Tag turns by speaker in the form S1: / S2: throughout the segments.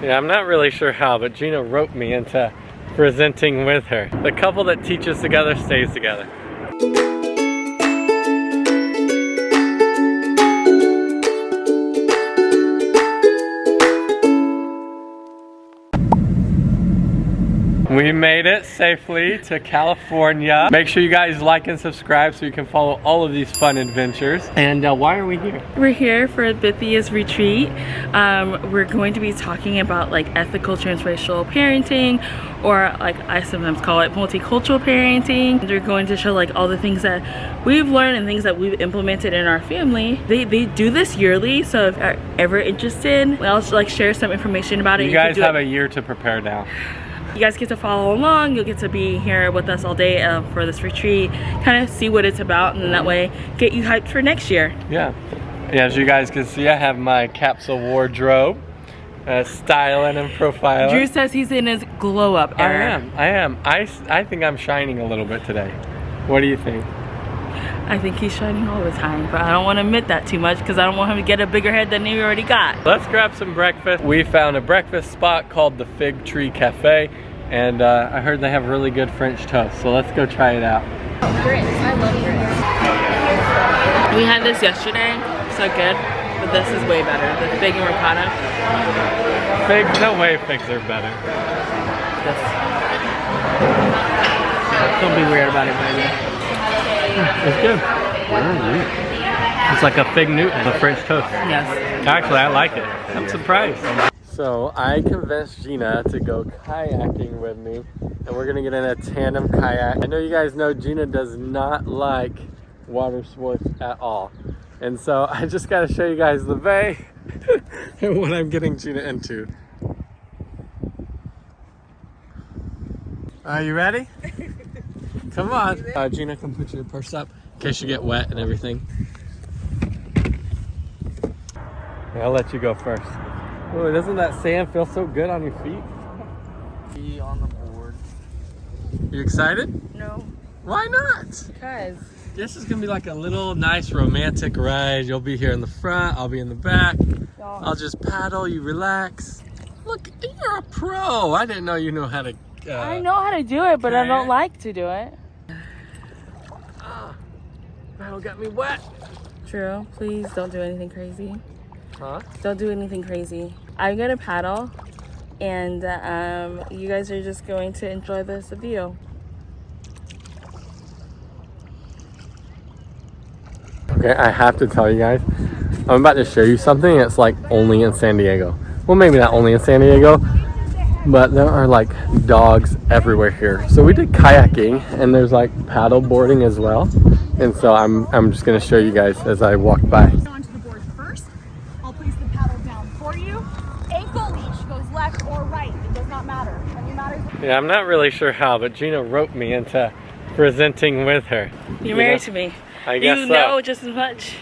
S1: Yeah, I'm not really sure how, but Jeena roped me into presenting with her. The couple that teaches together stays together. We made it safely to California. Make sure you guys like and subscribe so you can follow all of these fun adventures. And why are we here?
S2: We're here for Bithiahs retreat. We're going to be talking about like ethical transracial parenting, or like I sometimes call it multicultural parenting. They're going to show like all the things that we've learned and things that we've implemented in our family. They do this yearly, so if you're ever interested, I'll like share some information about it.
S1: You guys have a year to prepare now.
S2: You guys get to follow along. You'll get to be here with us all day for this retreat, kind of see what it's about, and that way get you hyped for next year.
S1: Yeah, as you guys can see, I have my capsule wardrobe, styling and profiling.
S2: Drew says he's in his glow up era.
S1: I am. I think I'm shining a little bit today. What do you think?
S2: I think he's shining all the time, but I don't want to admit that too much because I don't want him to get a bigger head than he already got.
S1: Let's grab some breakfast. We found a breakfast spot called the Fig Tree Cafe, and I heard they have really good French toast, so let's go try it out.
S3: Grits, I love grits.
S2: We had this yesterday, so good, but this is way better. The fig and ricotta.
S1: Figs? No way figs are better.
S2: Don't be weird about it, baby.
S1: It's good. It's like a fig Newton, a French toast.
S2: Yes.
S1: Actually, I like it. I'm surprised. So I convinced Jeena to go kayaking with me, and we're gonna get in a tandem kayak. I know you guys know Jeena does not like water sports at all, and so I just gotta show you guys the bay and what I'm getting Jeena into. Are you ready? Come on. Jeena, come put your purse up in case you get wet and everything. I'll let you go first. Oh, doesn't that sand feel so good on your feet?
S2: Be on the board.
S1: You excited?
S2: No.
S1: Why not?
S2: Because
S1: This is gonna be like a little nice romantic ride. You'll be here in the front, I'll be in the back. I'll just paddle, you relax. Look, you're a pro. I didn't know you know how to
S2: I know how to do it, but I don't like to do it.
S1: Paddle got me wet.
S2: Drew, please don't do anything crazy.
S1: Huh?
S2: Don't do anything crazy. I'm gonna paddle, and you guys are just going to enjoy this view.
S1: Okay, I have to tell you guys, I'm about to show you something that's like only in San Diego. Well, maybe not only in San Diego, but there are like dogs everywhere here. So we did kayaking, and there's like paddle boarding as well. And so I'm just gonna show you guys as I walk by.
S3: Onto the board first. I'll place the paddle down for you. Ankle leash goes left or right. It does not matter. Only matters.
S1: Yeah, I'm not really sure how, but Jeena roped me into presenting with her.
S2: You're married to me.
S1: I guess
S2: you
S1: so.
S2: know just as much.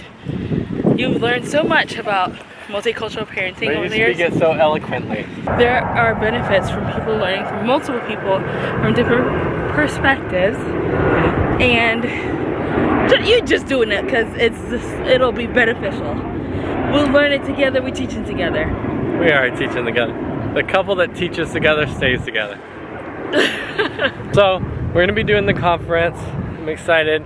S2: You've learned so much about multicultural parenting
S1: But
S2: over
S1: you
S2: the years.
S1: speak it so eloquently.
S2: There are benefits from people learning from multiple people from different perspectives, and you just doing it because it'll be beneficial. We'll learn it together. We teach it together.
S1: We are teaching together. The couple that teaches together stays together. So we're gonna be doing the conference. I'm excited.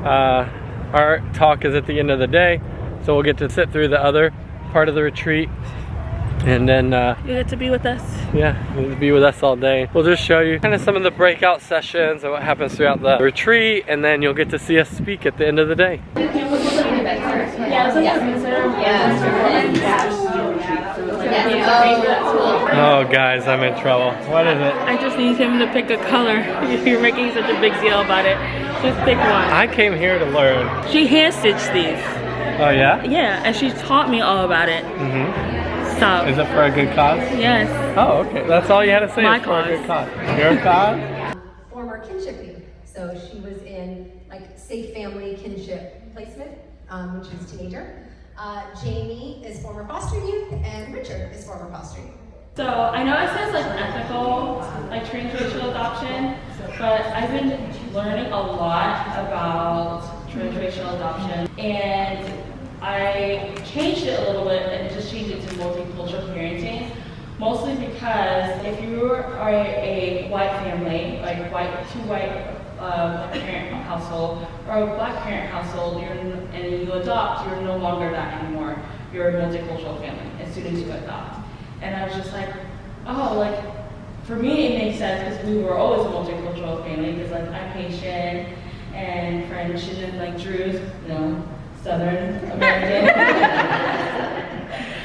S1: Our talk is at the end of the day, so we'll get to sit through the other part of the retreat, and then
S2: You get to be with us.
S1: yeah, you'll be with us all day. We'll just show you kind of some of the breakout sessions and what happens throughout the retreat, and then you'll get to see us speak at the end of the day. Oh guys, I'm in trouble. What is it?
S2: I just need him to pick a color. You're making such a big deal about it. Just pick one.
S1: I came here to learn.
S2: She hand stitched these.
S1: Oh yeah?
S2: Yeah, and she taught me all about it. So.
S1: Is it for a good cause?
S2: Yes.
S1: Oh, okay. That's all you had to say.
S2: My
S1: is for a
S2: cause.
S1: good cause. Your cause?
S4: Former kinship lead. So she was in like safe family kinship placement, which is teenager. Jamie is former foster youth, and Richard is former foster youth.
S2: So I know it says like ethical, like transracial adoption, but I've been learning a lot about transracial adoption, and I changed it a little bit and just changed it to multicultural parenting, mostly because if you are a white family, like two white parent household or a black parent household, and you adopt, you're no longer that anymore. You're a multicultural family as soon as you adopt. And I was just like, oh, like for me it makes sense because we were always a multicultural family because like I'm Haitian and French and then like Drue's, Southern American.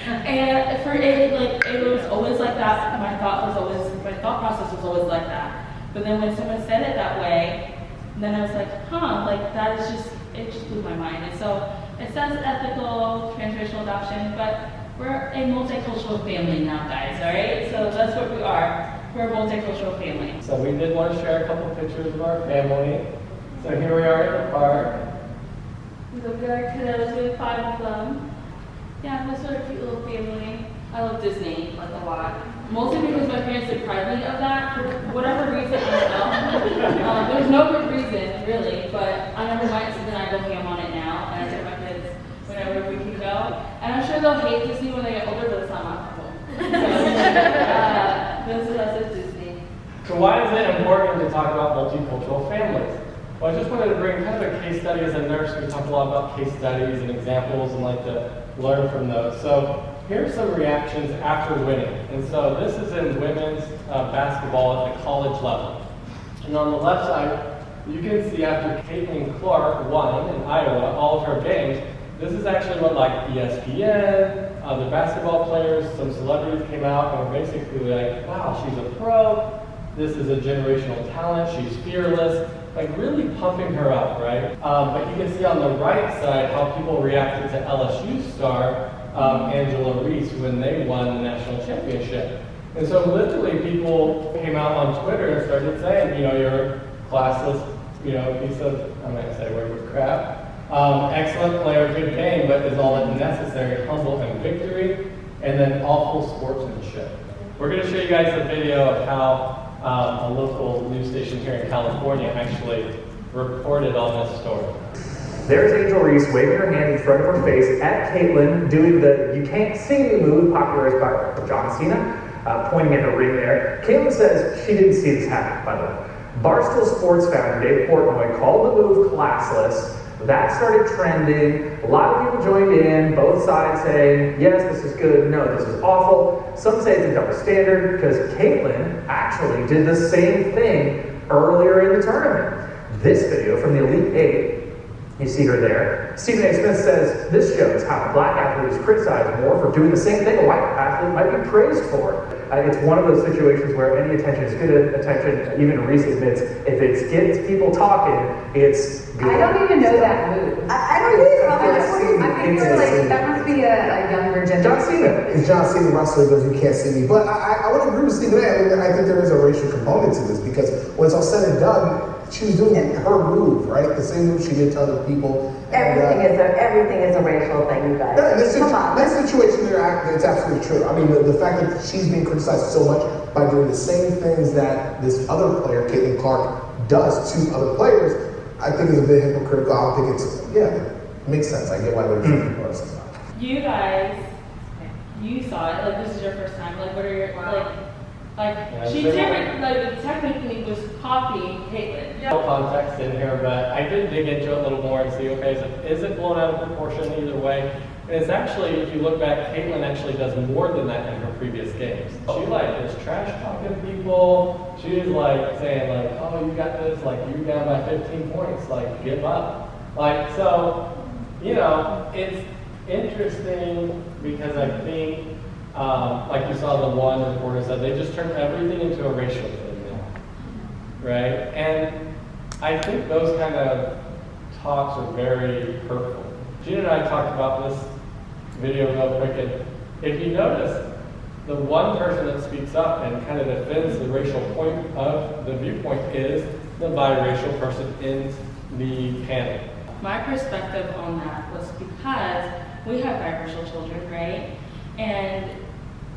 S2: And for it, like it was always like that. My thought process was always like that. But then when someone said it that way, then I was like, like that is it just blew my mind. And so it says ethical transracial adoption, but we're a multicultural family now, guys, all right? So that's what we are. We're a multicultural family.
S1: So we did want to share a couple pictures of our family. So here we are in the park.
S2: We look at our kiddos, we have 5 of them. Yeah, we're sort of a cute little family. I love Disney, like a lot. Mostly because my parents deprived me of that for whatever reason, I don't know. There's no good reason, really, but I never went, so then I go ham on it now, and I take my kids whenever we can go. And I'm sure they'll hate Disney when they get older, but it's not my problem. So, this is us at Disney.
S1: So why is it important to talk about multicultural families? Well, I just wanted to bring kind of a case study. As a nurse, we talk a lot about case studies and examples and like to learn from those. So here's some reactions after winning. And so this is in women's basketball at the college level. And on the left side, you can see after Kayaking Clark won in Iowa all of her games, this is actually what like ESPN, the basketball players, some celebrities came out and were basically like, wow, she's a pro. This is a generational talent. She's fearless. Like really pumping her up, right? But you can see on the right side how people reacted to LSU star Angela Reese when they won the national championship. And so literally people came out on Twitter and started saying, you're classless, piece of, I'm not gonna say a word with crap. Excellent player, good game, but is all that necessary, humble and victory, and then awful sportsmanship. We're gonna show you guys a video of how a local news station here in California actually reported on this story.
S5: There's Angel Reese waving her hand in front of her face at Caitlin, doing the "you can't see me" move popularized by John Cena, pointing at her ring there. Caitlin says she didn't see this happen, by the way. Barstool Sports founder Dave Portnoy called the move classless. That started trending. A lot of people joined in, both sides saying, yes, this is good, no, this is awful. Some say it's a double standard because Caitlin actually did the same thing earlier in the tournament. This video from the Elite Eight, you see her there. Stephen A. Smith says, this shows how a black athlete is criticized more for doing the same thing a white athlete might be praised for. It's one of those situations where any attention is good attention. Even Reese admits, if it gets people talking, it's good.
S6: I don't even know that move.
S3: I don't either.
S6: I think that must be a younger generation.
S5: John Cena.
S7: It's John Cena wrestler goes, you can't see me. But I would agree with Stephen A. I think there is a racial component to this because when it's all said and done, she was doing her move, right? The same move she did to other people.
S6: Everything is a racial thing, you guys.
S7: Yeah, that situation there, it's absolutely true. I mean, the fact that she's being criticized so much by doing the same things that this other player, Caitlin Clark, does to other players, I think is a bit hypocritical. I don't think it makes sense. I get why they're saying it.
S2: You guys, you saw it, like this is your first time, like what are your, she didn't, technically was copying Caitlin.
S1: No context in here, but I did dig into it a little more and see, okay, is it blown out of proportion either way? And it's actually, if you look back, Caitlin actually does more than that in her previous games. She is trash talking people. She's saying oh, you got this, you're down by 15 points, give up. So, it's interesting because I think, like you saw the one reporter said, they just turned everything into a racial thing now, right? And I think those kind of talks are very hurtful. Jeena and I talked about this video real quick, and if you notice, the one person that speaks up and kind of defends the racial point of the viewpoint is the biracial person in the panel.
S2: My perspective on that was because we have biracial children, right? And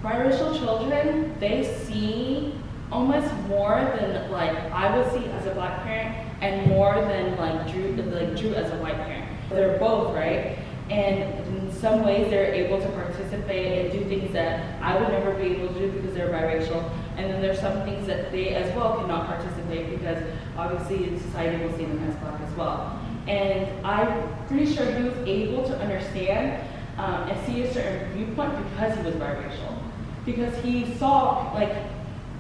S2: biracial children, they see almost more than I would see as a black parent, and more than Drew as a white parent. They're both, right? And in some ways they're able to participate and do things that I would never be able to do because they're biracial. And then there's some things that they as well cannot participate because obviously society will see them as Black as well. And I'm pretty sure he was able to understand and see a certain viewpoint because he was biracial. Because he saw, like,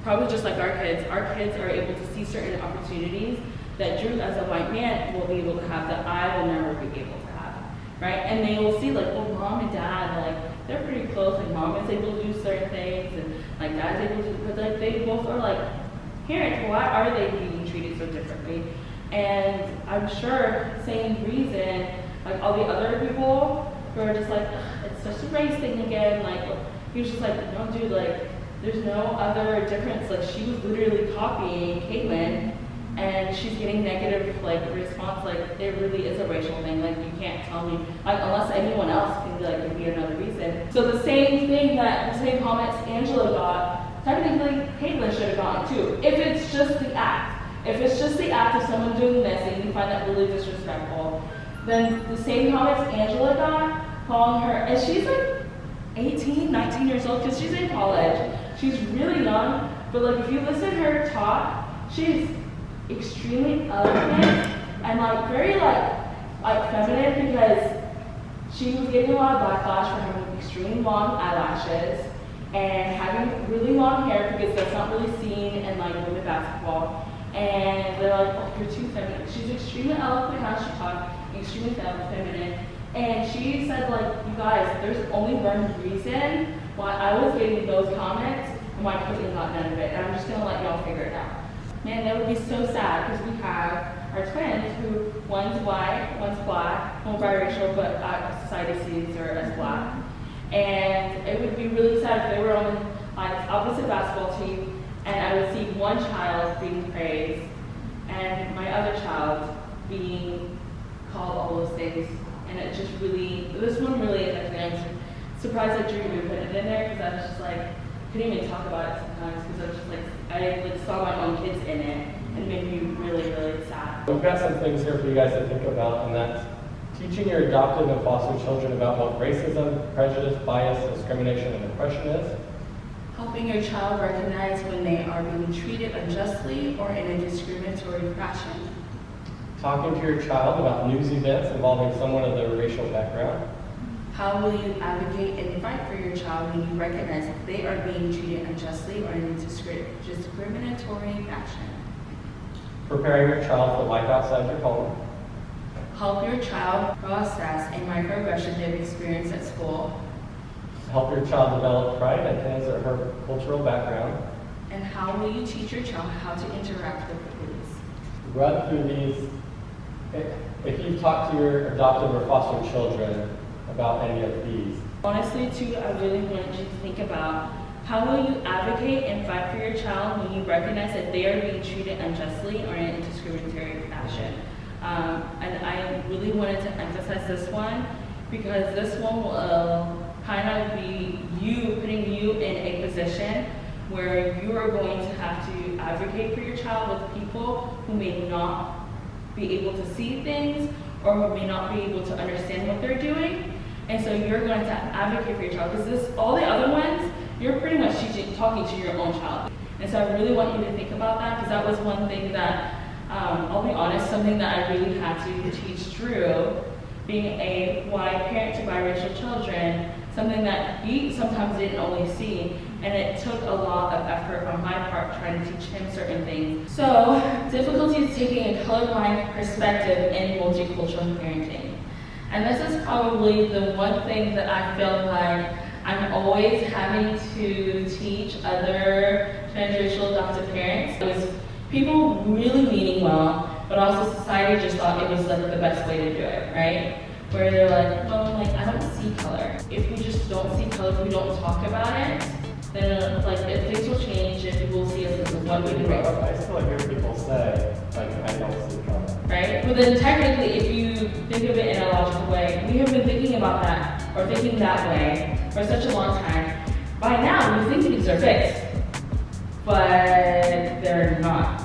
S2: probably just like our kids are able to see certain opportunities that Drue as a white man will be able to have that I will never be able to have, right? And they will see like, well, mom and dad, like, they're pretty close, like mom is able to do certain things and like dad's able to, but like they both are like parents, why are they being treated so differently? And I'm sure same reason, like all the other people who are just like, it's such a race thing again, like he was just like, no dude, like there's no other difference. Like she was literally copying Caitlin and she's getting negative like response, like it really is a racial thing, like you can't tell me, like unless anyone else can be like, it'd be another reason. So the same thing that, the same comments Angela got, technically Caitlin should have gotten too, if it's just the act. If it's just the act of someone doing this and you find that really disrespectful, then the same comments Angela got, calling her, and she's like 18, 19 years old, because she's in college. She's really young, but like if you listen to her talk, she's extremely eloquent and like very like feminine, because she was getting a lot of backlash for having extremely long eyelashes and having really long hair because that's not really seen in like women basketball. And they're like, oh, you're too feminine. She's extremely eloquent how she talks, extremely feminine. And she said, like, you guys, there's only one reason why I was getting those comments and why Caitlin got none of it. And I'm just gonna let y'all figure it out. Man, that would be so sad because we have our twins who one's white, one's Black, one biracial, but society sees her as Black. And it would be really sad if they were on the opposite basketball team and I would see one child being praised and my other child being called all those things. And it just really, this one really affected me. I'm surprised that Drue put it in there because I was just like, couldn't even talk about it sometimes because I was just like, I like saw my own kids in it and it made me really, really sad.
S1: We've got some things here for you guys to think about, and that's teaching your adoptive and foster children about what racism, prejudice, bias, discrimination, and oppression is.
S2: Helping your child recognize when they are being treated unjustly or in a discriminatory fashion.
S1: Talking to your child about news events involving someone of their racial background.
S2: How will you advocate and fight for your child when you recognize that they are being treated unjustly or in a discriminatory fashion?
S1: Preparing your child for life outside your home.
S2: Help your child process a microaggression they've experienced at school.
S1: Help your child develop pride in his or her cultural background.
S2: And how will you teach your child how to interact with the police?
S1: Run through these. If you've talked to your adoptive or foster children about any of these.
S2: Honestly, too, I really want you to think about how will you advocate and fight for your child when you recognize that they are being treated unjustly or in a discriminatory fashion. And I really wanted to emphasize this one because this one will kind of be you, putting you in a position where you are going to have to advocate for your child with people who may not be able to see things or who may not be able to understand what they're doing. And so you're going to advocate for your child because all the other ones, you're pretty much talking to your own child. And so I really want you to think about that because that was one thing that, I'll be honest, something that I really had to teach Drue, being a white parent to biracial children, something that he sometimes didn't always see. And it took a lot of effort on my part trying to teach him certain things. So, difficulties taking a colorblind perspective in multicultural parenting. And this is probably the one thing that I feel like I'm always having to teach other transracial adoptive parents. It was people really meaning well, but also society just thought it was like the best way to do it, right? Where they're like, well, like I don't see color. If we just don't see color, if we don't talk about it, then like things will change and people will see us as one way to race.
S1: I still hear people say, like, I don't see color.
S2: Right? But then technically, if you think of it in a logical way, we have been thinking about that, or thinking that way, for such a long time. By now, we think things are fixed, but they're not.